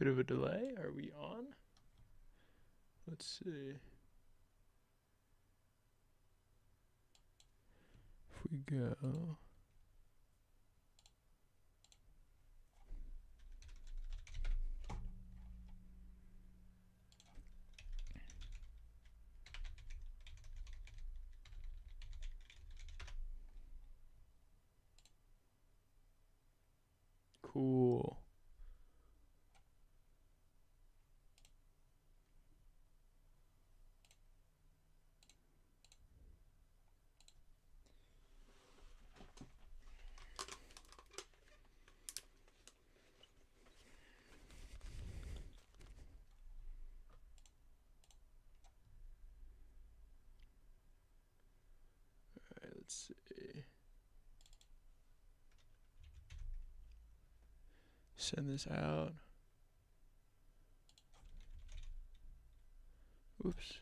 Bit of a delay. Are we on? Let's see. If we go. Cool. Let's see. Send this out. Oops.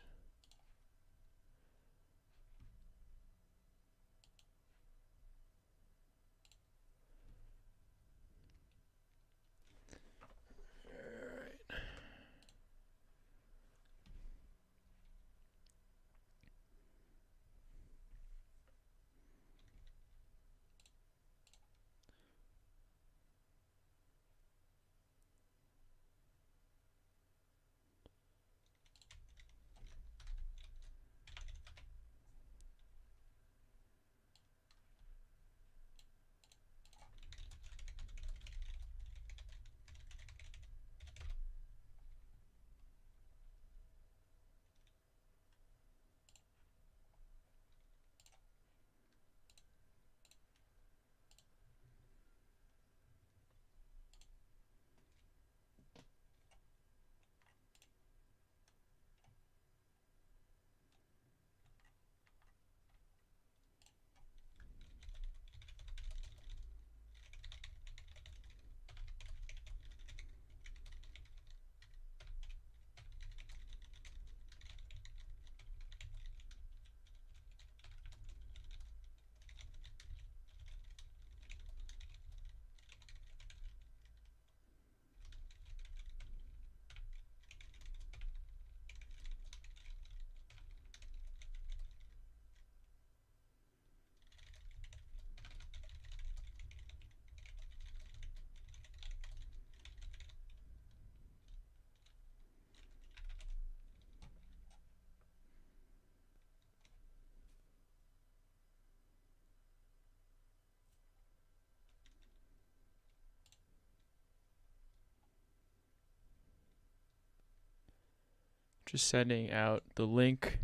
Just sending out the link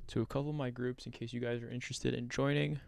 to a couple of my groups in case you guys are interested in joining.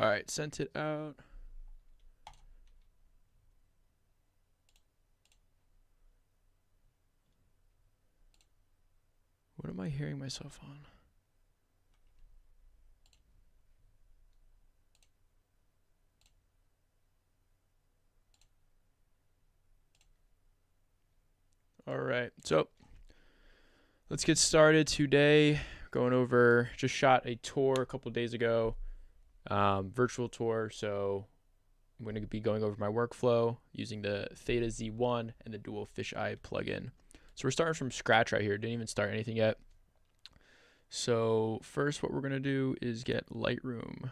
All right, sent it out. What am I hearing myself on? All right, so let's get started. Today going over, just shot a tour a couple days ago, virtual tour. So I'm going to be going over my workflow using the Theta Z1 and the dual fisheye plugin. So we're starting from scratch right here. Didn't even start anything yet. So first what we're going to do is get Lightroom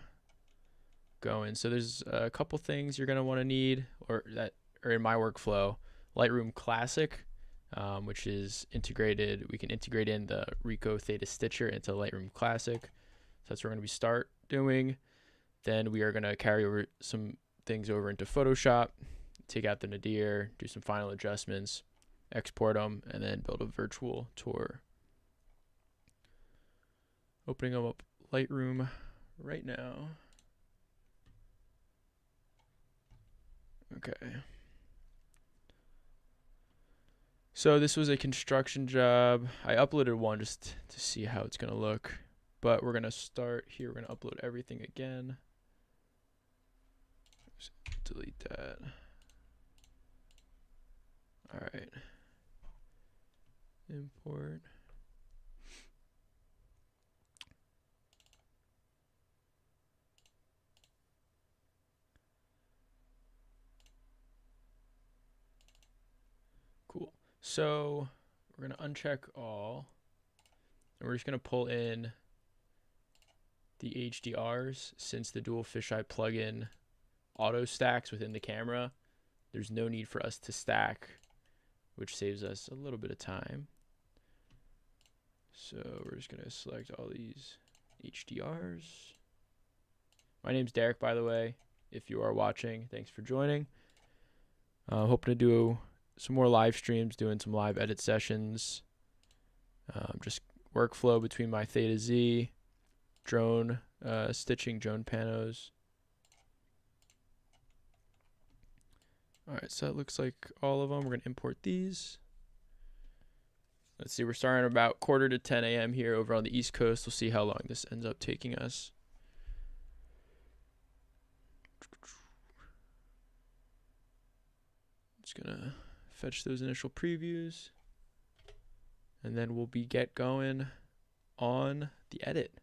going. So there's a couple things you're going to want to need, or that are in my workflow. Lightroom Classic, which is integrated. We can integrate in the Ricoh Theta Stitcher into Lightroom Classic. So that's what we're going to be start doing. Then we are going to carry over some things over into Photoshop, take out the nadir, do some final adjustments, export them, and then build a virtual tour. Opening up Lightroom right now. Okay. So this was a construction job. I uploaded one just to see how it's going to look. But we're going to start here. We're going to upload everything again. Just delete that. All right. Import. Cool. So we're going to uncheck all. And we're just going to pull in the HDRs. Since the dual fisheye plugin auto stacks within the camera, there's no need for us to stack, which saves us a little bit of time. So we're just going to select all these HDRs. My name's Derek, by the way, if you are watching. Thanks for joining. Hoping to do some more live streams, doing some live edit sessions. Just workflow between my Theta Z, drone stitching, drone panos. All right, so that looks like all of them. We're going to import these. Let's see, we're starting about 9:45 to 10 a.m. here over on the East Coast. We'll see how long this ends up taking us. Just going to fetch those initial previews. And then we'll get going on the edit.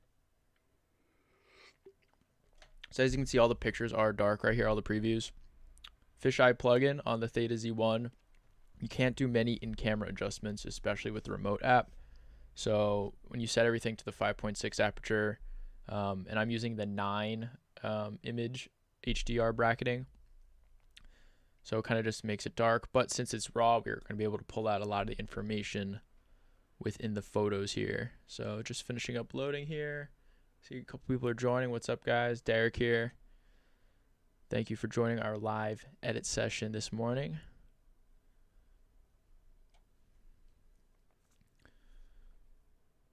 So as you can see, all the pictures are dark right here, all the previews. Fisheye plugin on the Theta Z1. You can't do many in-camera adjustments, especially with the remote app. So when you set everything to the 5.6 aperture, and I'm using the 9 image HDR bracketing, so it kind of just makes it dark. But since it's raw, we're going to be able to pull out a lot of the information within the photos here. So just finishing up loading here. See a couple people are joining. What's up, guys? Derek here. Thank you for joining our live edit session this morning.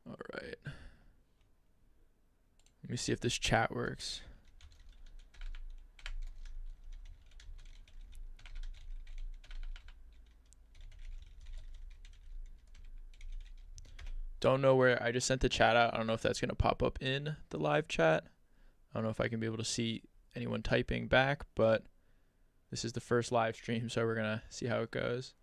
All right. Let me see if this chat works. Don't know where I just sent the chat out. I don't know if that's going to pop up in the live chat. I don't know if I can be able to see anyone typing back, but this is the first live stream, so we're going to see how it goes.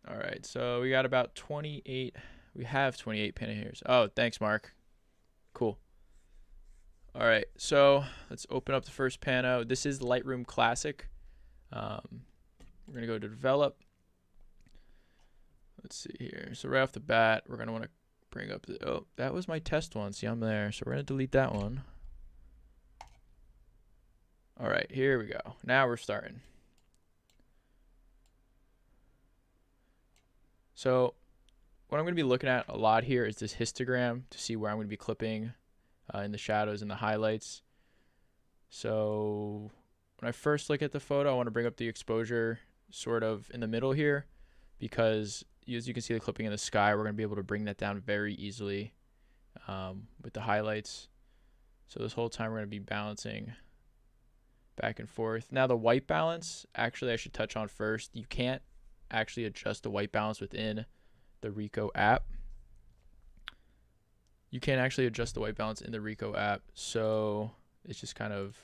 All right, so we got about 28. We have 28 panahirs. Oh, thanks, Mark. Cool. All right, so let's open up the first pano. This is Lightroom Classic. We're going to go to Develop. Let's see here. So right off the bat, we're going to want to bring up the, oh, that was my test one. See, I'm there. So we're going to delete that one. All right, here we go. Now we're starting. So what I'm going to be looking at a lot here is this histogram to see where I'm going to be clipping in the shadows and the highlights. So when I first look at the photo, I want to bring up the exposure sort of in the middle here, because as you can see the clipping in the sky, we're going to be able to bring that down very easily with the highlights. So this whole time we're going to be balancing back and forth. Now the white balance, actually I should touch on first. You can't actually adjust the white balance within the Ricoh app. You can't actually adjust the white balance in the Ricoh app. So it's just kind of,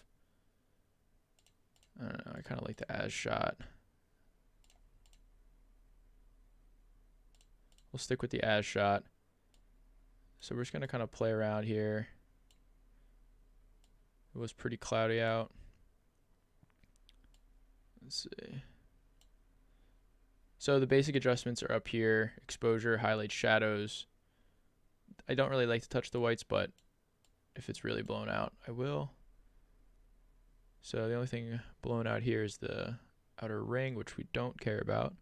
I don't know, I kind of like the as shot. We'll stick with the as shot. So we're just going to kind of play around here. It was pretty cloudy out. Let's see. So the basic adjustments are up here: exposure, highlights, shadows. I don't really like to touch the whites, but if it's really blown out, I will. So the only thing blown out here is the outer ring, which we don't care about.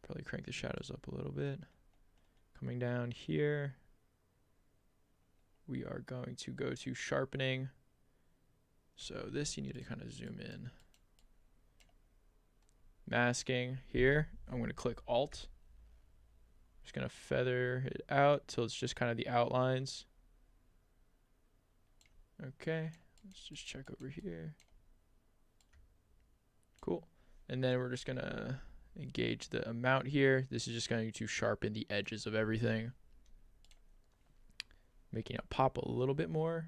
Probably crank the shadows up a little bit. Coming down here, we are going to go to sharpening. So this you need to kind of zoom in. Masking here, I'm going to click Alt. Just going to feather it out till it's just kind of the outlines. Okay, let's just check over here. Cool. And then we're just going to engage the amount here. This is just going to sharpen the edges of everything, making it pop a little bit more.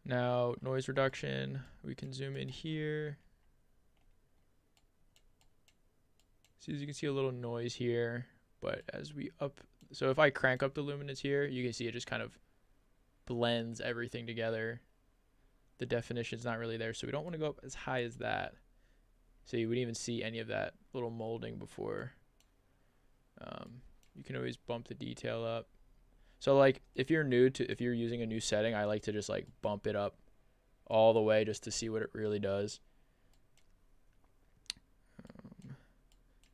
Now, noise reduction, we can zoom in here. So as you can see, a little noise here, but as we so if I crank up the luminance here, you can see it just kind of blends everything together. The definition's not really there, so we don't want to go up as high as that. So you wouldn't even see any of that little molding before. You can always bump the detail up. So like if you're using a new setting, I like to just like bump it up all the way just to see what it really does.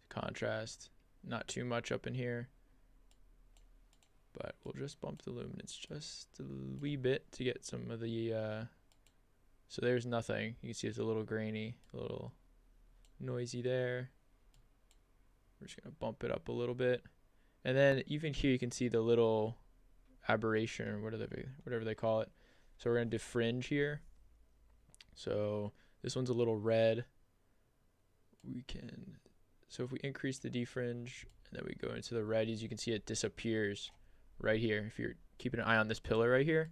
Contrast, not too much up in here, but we'll just bump the luminance just a wee bit to get some of the so there's nothing. You can see it's a little grainy, a little noisy there. We're just gonna bump it up a little bit, and then even here you can see the little aberration, or whatever they call it. So we're gonna defringe here. So this one's a little red. So if we increase the defringe and then we go into the red, as you can see, it disappears right here. If you're keeping an eye on this pillar right here,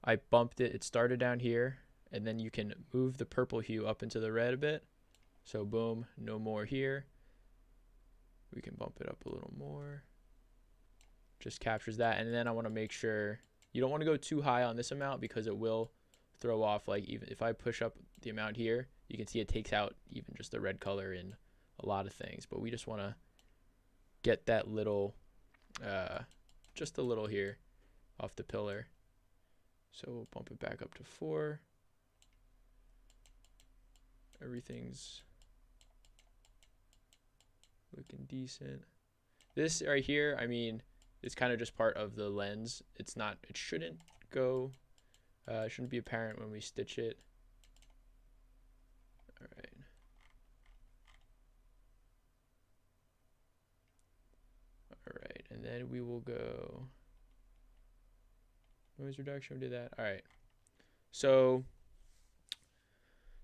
I bumped it. It started down here, and then you can move the purple hue up into the red a bit. So boom, no more here. We can bump it up a little more. Just captures that. And then I want to make sure you don't want to go too high on this amount because it will throw off. Like even if I push up the amount here, you can see it takes out even just the red color in a lot of things. But we just want to get that little, just a little here off the pillar. So we'll bump it back up to 4. Everything's looking decent. This right here, I mean, it's kind of just part of the lens. It shouldn't go, it shouldn't be apparent when we stitch it. All right. All right, and then we will go noise reduction, we did that. All right. So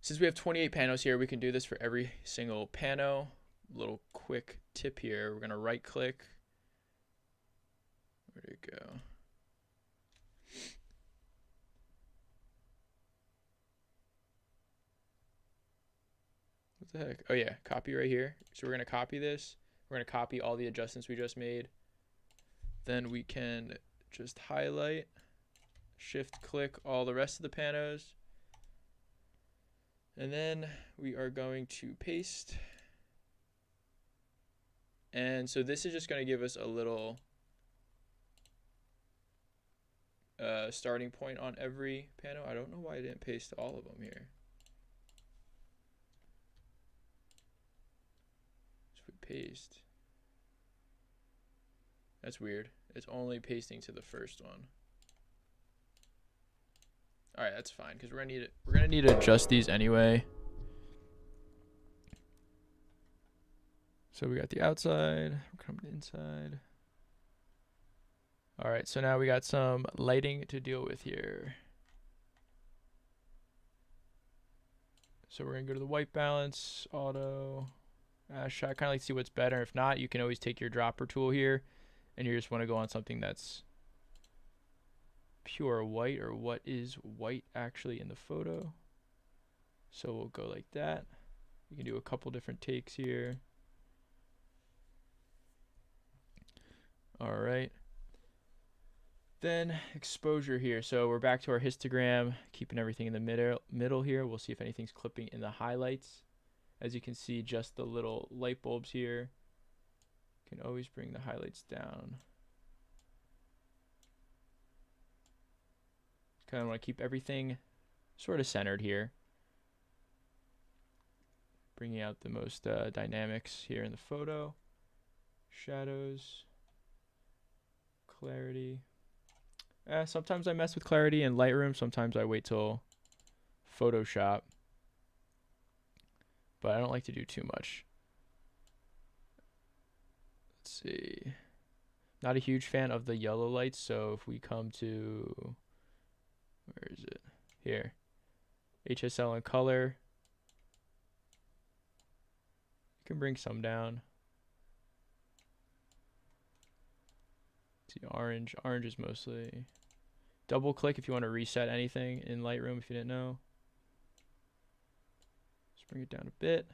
since we have 28 panos here, we can do this for every single pano. Little quick tip here. We're going to right click. Where'd it go? What the heck? Oh yeah, copy right here. So we're going to copy this. We're going to copy all the adjustments we just made. Then we can just highlight, shift click all the rest of the panos. And then we are going to paste. And so this is just going to give us a little starting point on every pano. I don't know why I didn't paste all of them here. So we paste. That's weird. It's only pasting to the first one. All right, that's fine because we're gonna need to adjust these anyway. So we got the outside, we're coming inside. All right, so now we got some lighting to deal with here. So we're gonna go to the white balance, auto, shot, kind of like see what's better. If not, you can always take your dropper tool here, and you just want to go on something that's pure white, or what is white actually in the photo. So we'll go like that. You can do a couple different takes here. All right. Then exposure here. So we're back to our histogram, keeping everything in the middle here. We'll see if anything's clipping in the highlights. As you can see, just the little light bulbs here. You can always bring the highlights down. Kind of want to keep everything sort of centered here. Bringing out the most dynamics here in the photo. Shadows. Clarity. Sometimes I mess with clarity in Lightroom. Sometimes I wait till Photoshop. But I don't like to do too much. Let's see. Not a huge fan of the yellow lights. So if we come to, where is it? Here. HSL and color. You can bring some down. See, orange. Orange is mostly. Double click if you want to reset anything in Lightroom if you didn't know. Just bring it down a bit.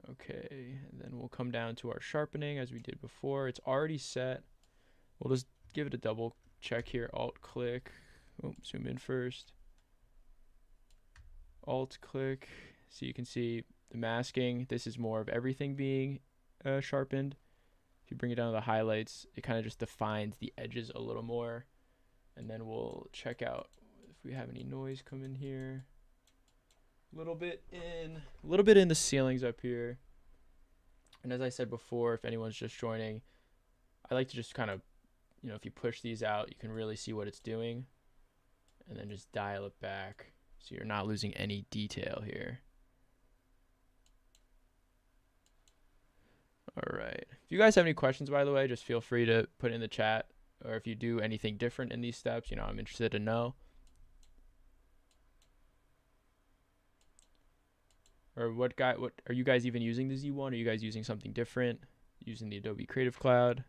Okay, and then we'll come down to our sharpening as we did before. It's already set. We'll just give it a double check here. Alt click. Oh, zoom in first. Alt click. So you can see the masking. This is more of everything being sharpened. If you bring it down to the highlights, it kind of just defines the edges a little more. And then we'll check out if we have any noise come in here. A little bit in the ceilings up here. And as I said before, if anyone's just joining, I like to just kind of, if you push these out, you can really see what it's doing. And then just dial it back so you're not losing any detail here. All right. If you guys have any questions, by the way, just feel free to put in the chat. Or if you do anything different in these steps, I'm interested to know. Or what are you guys even using the Z1? Are you guys using something different? Using the Adobe Creative Cloud?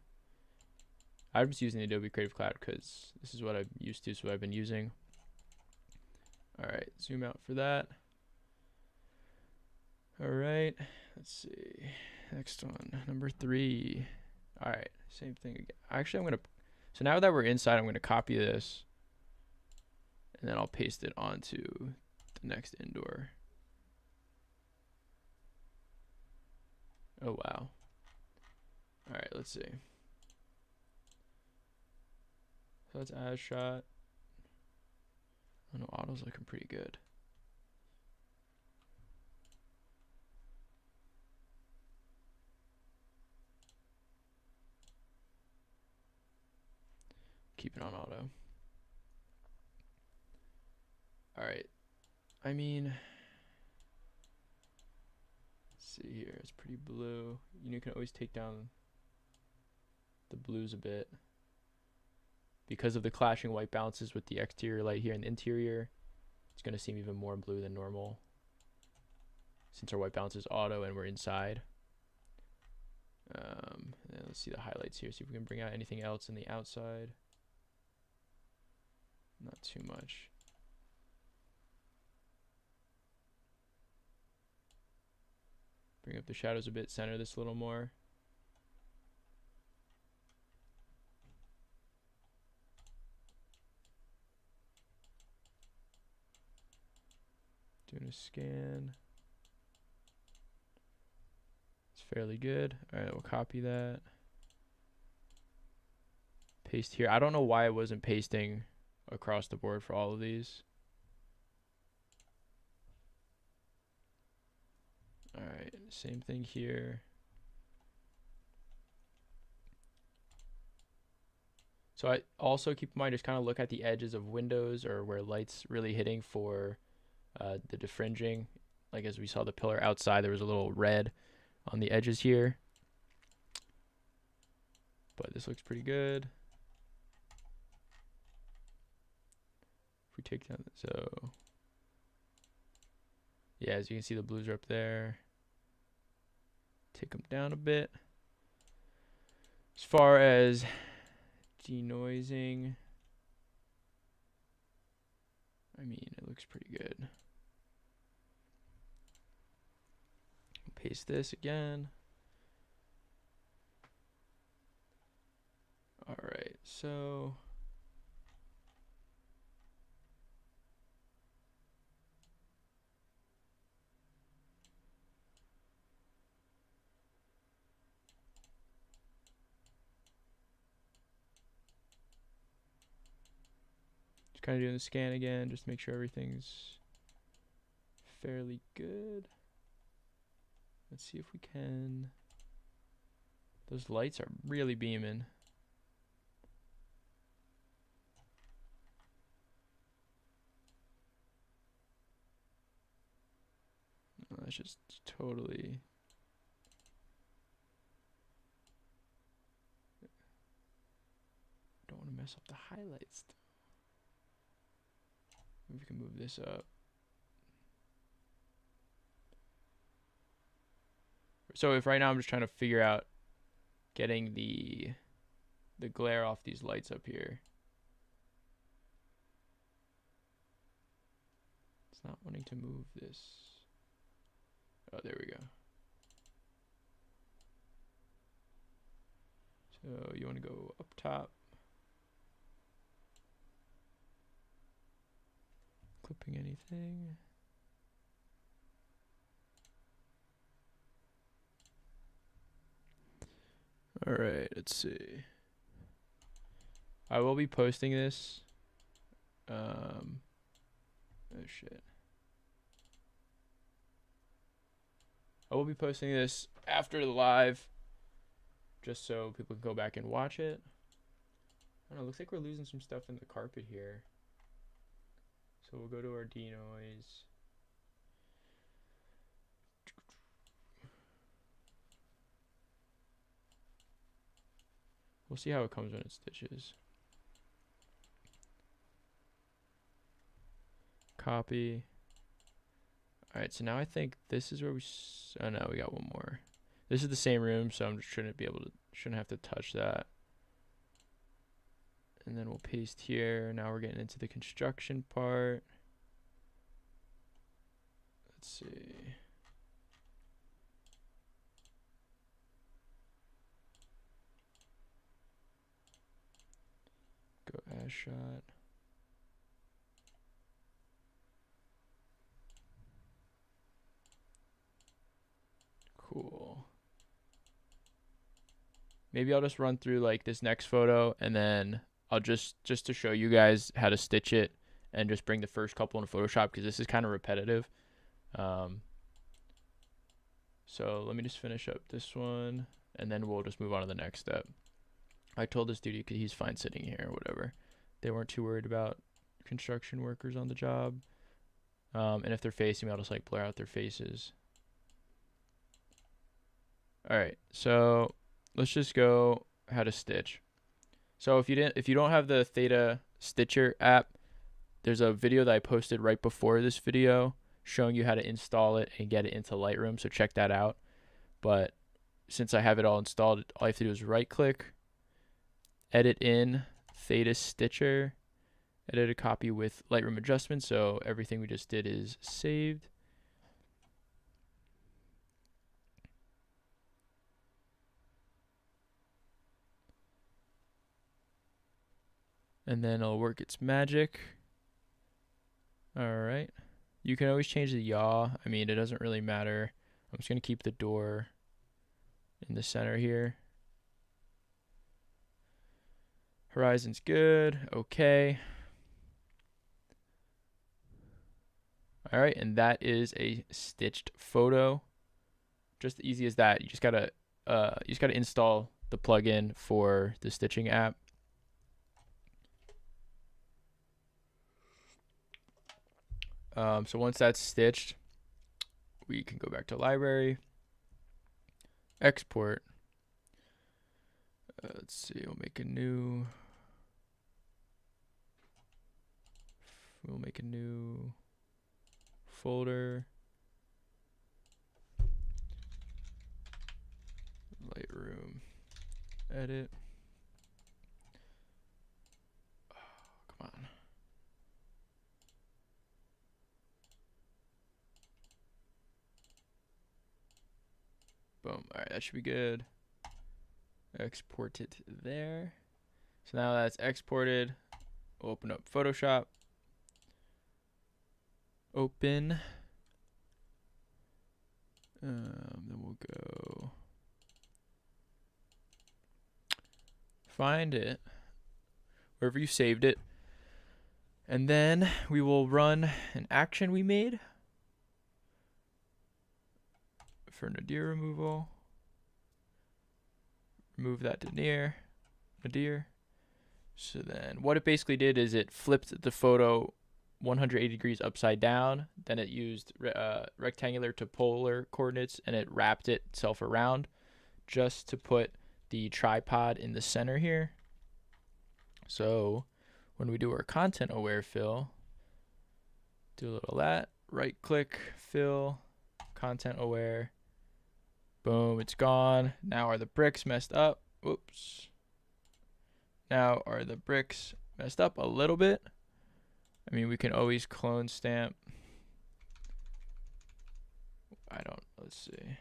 I'm just using the Adobe Creative Cloud because this is what I'm used to, so I've been using. All right, zoom out for that. All right, let's see. Next one, number 3. All right, same thing again. Actually, so now that we're inside, I'm gonna copy this and then I'll paste it onto the next indoor. Oh, wow. All right, let's see. So that's as shot. Oh no, auto's looking pretty good. Keep it on auto. All right. I mean, let's see here. It's pretty blue. You can always take down the blues a bit. Because of the clashing white balances with the exterior light here and the interior, it's going to seem even more blue than normal since our white balance is auto and we're inside. And let's see the highlights here. See if we can bring out anything else in the outside. Not too much. Bring up the shadows a bit, center this a little more. Doing a scan. It's fairly good. All right, we'll copy that. Paste here. I don't know why it wasn't pasting across the board for all of these. All right, same thing here. So I also keep in mind, just kind of look at the edges of windows or where light's really hitting for the defringing. Like as we saw the pillar outside, there was a little red on the edges here. But this looks pretty good. If we take down, so yeah, as you can see, the blues are up there. Take them down a bit. As far as denoising, I mean, it looks pretty good. Paste this again. So just kind of doing the scan again, just to make sure everything's fairly good. Let's see if we can. Those lights are really beaming. Oh, that's just totally. Don't want to mess up the highlights. Maybe we can move this up. So if right now I'm just trying to figure out getting the glare off these lights up here. It's not wanting to move this. Oh, there we go. So you want to go up top. Clipping anything. All right, let's see. I will be posting this. Oh shit. I will be posting this after the live, just so people can go back and watch it. I don't know, looks like we're losing some stuff in the carpet here. So we'll go to our denoise. We'll see how it comes when it stitches. Copy. All right, so now I think this is where we. Oh no, we got one more. This is the same room, so I'm just shouldn't have to touch that. And then we'll paste here. Now we're getting into the construction part. Let's see. Go as shot. Cool. Maybe I'll just run through like this next photo, and then I'll just to show you guys how to stitch it, and just bring the first couple in Photoshop, because this is kind of repetitive. So let me just finish up this one, and then we'll just move on to the next step. I told this dude he's fine sitting here or whatever. They weren't too worried about construction workers on the job. And if they're facing me, I'll just like blur out their faces. All right, so let's just go how to stitch. So if you don't have the Theta Stitcher app, there's a video that I posted right before this video showing you how to install it and get it into Lightroom, so check that out. But since I have it all installed, all I have to do is right click, edit in Theta Stitcher, edit a copy with Lightroom adjustments, so everything we just did is saved. And then it'll work its magic. All right. You can always change the yaw. I mean, it doesn't really matter. I'm just going to keep the door in the center here. Horizon's good. Okay. All right, and that is a stitched photo. Just easy as that. You just gotta install the plugin for the stitching app. So once that's stitched, we can go back to library, export. Let's see, we'll make a new folder. Lightroom, edit. Oh, come on. Boom. All right, that should be good. Export it there. So now that's exported. We'll open up Photoshop. Open. Then we'll go find it wherever you saved it. And then we will run an action we made for nadir removal. Remove that nadir. So then what it basically did is it flipped the photo 180 degrees upside down. Then it used rectangular to polar coordinates, and it wrapped itself around just to put the tripod in the center here. So when we do our content aware fill, do a little of that, right click, fill, content aware, boom, it's gone. Now are the bricks messed up? Whoops. Now are the bricks messed up a little bit? I mean, we can always clone stamp. Let's see.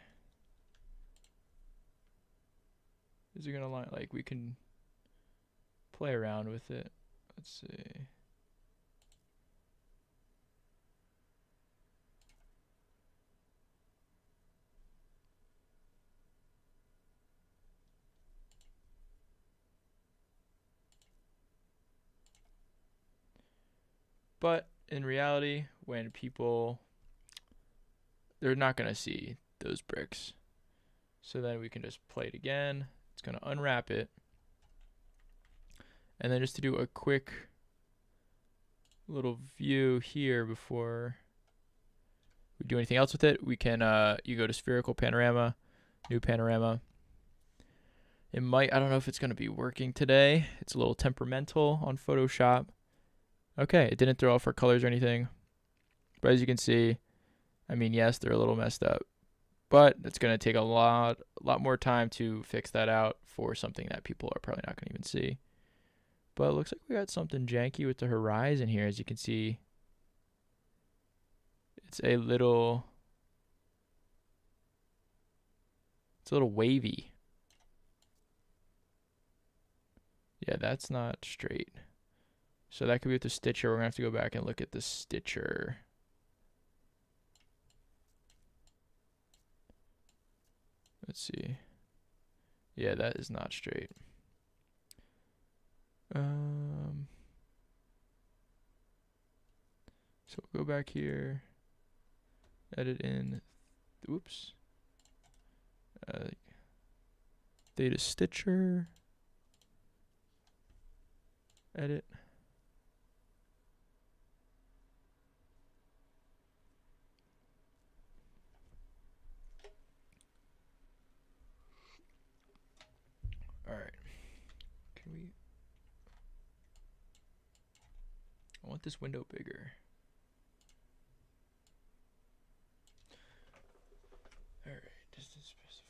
Is it gonna line, like, we can play around with it. Let's see. But in reality, when people, they're not gonna see those bricks. So then we can just play it again. It's gonna unwrap it. And then just to do a quick little view here before we do anything else with it, we can, you go to spherical panorama, new panorama. It might, I don't know if it's gonna be working today. It's a little temperamental on Photoshop. Okay, it didn't throw off our colors or anything. But as you can see, I mean, yes, they're a little messed up. But it's going to take a lot more time to fix that out for something that people are probably not going to even see. But it looks like we got something janky with the horizon here. As you can see, it's a little wavy. Yeah, that's not straight. So that could be with the stitcher. We're going to have to go back and look at the stitcher. Let's see. Yeah, that is not straight. So we'll go back here, edit in, oops, Theta stitcher, edit. All right, I want this window bigger. All right, distance specified.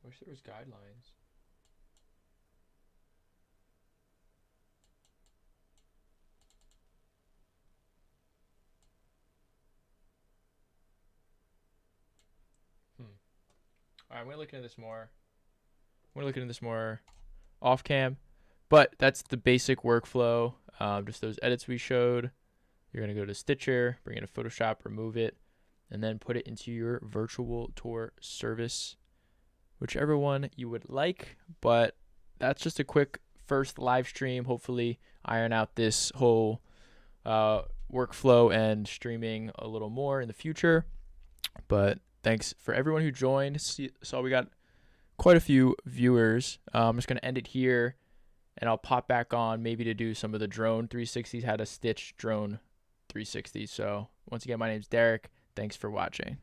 I wish there was guidelines. All right, I'm gonna look into this more. Off cam, but that's the basic workflow. Just those edits we showed. You're gonna go to Stitcher, bring in a Photoshop, remove it, and then put it into your virtual tour service, whichever one you would like. But that's just a quick first live stream. Hopefully, iron out this whole workflow and streaming a little more in the future. But thanks for everyone who joined. Saw we got quite a few viewers. I'm just going to end it here, and I'll pop back on maybe to do some of the drone 360s, how to stitch drone 360s. So once again, my name's Derek. Thanks for watching.